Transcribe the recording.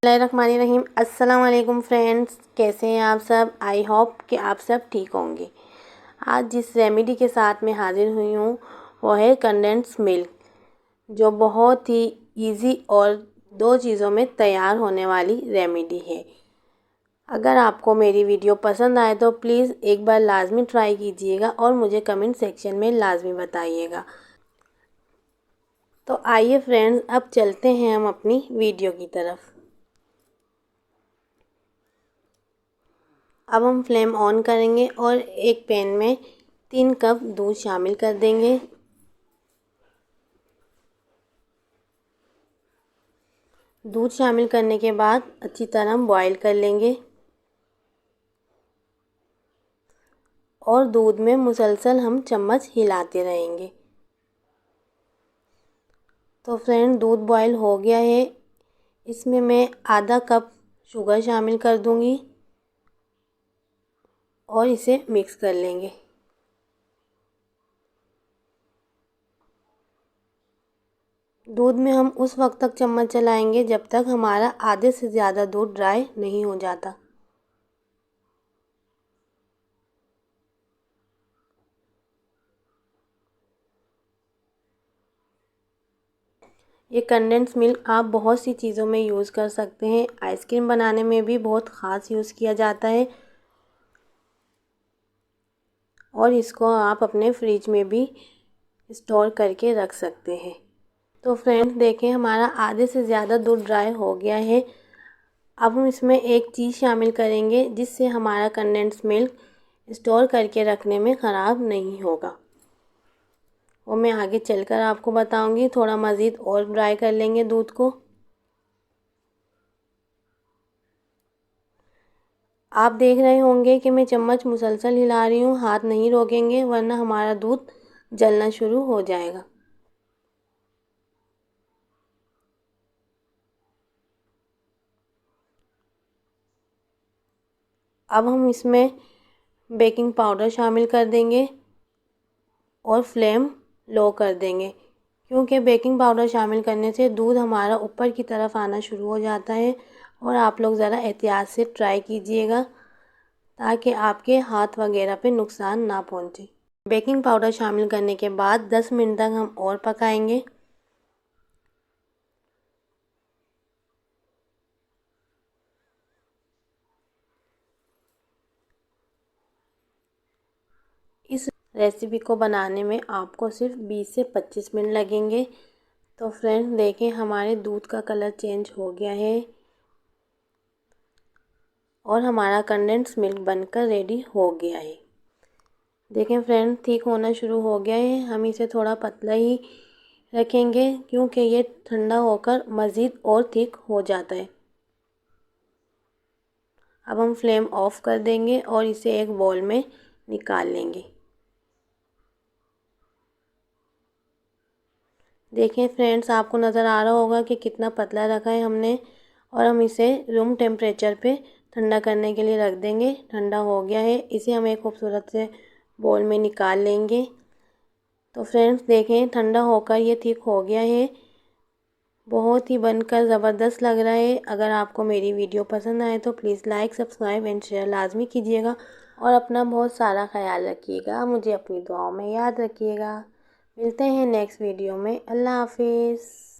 बिस्मिल्लाहिर्रहमानिर्रहीम। अस्सलाम वालेकुम फ्रेंड्स, कैसे हैं आप सब। आई होप कि आप सब ठीक होंगे। आज जिस रेमेडी के साथ मैं हाज़िर हुई हूँ वो है कंडेंस मिल्क, जो बहुत ही इजी और 2 चीज़ों में तैयार होने वाली रेमेडी है। अगर आपको मेरी वीडियो पसंद आए तो प्लीज़ एक बार लाजमी ट्राई कीजिएगा और मुझे कमेंट सेक्शन में लाजमी बताइएगा। तो आइए फ्रेंड्स, अब चलते हैं हम अपनी वीडियो की तरफ। अब हम फ्लेम ऑन करेंगे और एक पैन में 3 कप दूध शामिल कर देंगे। दूध शामिल करने के बाद अच्छी तरह बॉईल कर लेंगे और दूध में मुसलसल हम चम्मच हिलाते रहेंगे। तो फ्रेंड, दूध बॉईल हो गया है। इसमें मैं आधा कप शुगर शामिल कर दूंगी और इसे मिक्स कर लेंगे। दूध में हम उस वक्त तक चम्मच चलाएंगे जब तक हमारा आधे से ज़्यादा दूध ड्राई नहीं हो जाता। ये कंडेंस मिल्क आप बहुत सी चीज़ों में यूज़ कर सकते हैं। आइसक्रीम बनाने में भी बहुत ख़ास यूज़ किया जाता है और इसको आप अपने फ्रिज में भी स्टोर करके रख सकते हैं। तो फ्रेंड्स देखें, हमारा आधे से ज़्यादा दूध ड्राई हो गया है। अब हम इसमें एक चीज़ शामिल करेंगे जिससे हमारा कंडेंस मिल्क स्टोर करके रखने में ख़राब नहीं होगा। वो मैं आगे चलकर आपको बताऊंगी। थोड़ा मज़ीद और ड्राई कर लेंगे दूध को। आप देख रहे होंगे कि मैं चम्मच मुसलसल हिला रही हूँ, हाथ नहीं रोकेंगे वरना हमारा दूध जलना शुरू हो जाएगा। अब हम इसमें बेकिंग पाउडर शामिल कर देंगे और फ्लेम लो कर देंगे, क्योंकि बेकिंग पाउडर शामिल करने से दूध हमारा ऊपर की तरफ आना शुरू हो जाता है। और आप लोग ज़रा एहतियात से ट्राई कीजिएगा ताकि आपके हाथ वगैरह पे नुकसान ना पहुंचे। बेकिंग पाउडर शामिल करने के बाद 10 मिनट तक हम और पकाएंगे। इस रेसिपी को बनाने में आपको सिर्फ 20 से 25 मिनट लगेंगे। तो फ्रेंड्स देखें, हमारे दूध का कलर चेंज हो गया है और हमारा कंडेंस मिल्क बनकर रेडी हो गया है। देखें फ्रेंड, ठीक होना शुरू हो गया है। हम इसे थोड़ा पतला ही रखेंगे क्योंकि ये ठंडा होकर मज़ीद और थिक हो जाता है। अब हम फ्लेम ऑफ कर देंगे और इसे एक बाउल में निकाल लेंगे। देखें फ्रेंड्स, आपको नज़र आ रहा होगा कि कितना पतला रखा है हमने। और हम इसे रूम टेम्परेचर पे ठंडा करने के लिए रख देंगे। ठंडा हो गया है, इसे हम एक खूबसूरत से बाउल में निकाल लेंगे। तो फ्रेंड्स देखें, ठंडा होकर ये थिक हो गया है। बहुत ही बनकर ज़बरदस्त लग रहा है। अगर आपको मेरी वीडियो पसंद आए तो please like, subscribe and share लाजमी कीजिएगा और अपना बहुत सारा ख्याल रखिएगा। मुझे अपनी दुआओं में याद रखिएगा। मिलते हैं नेक्स्ट वीडियो में। अल्लाह हाफिज़।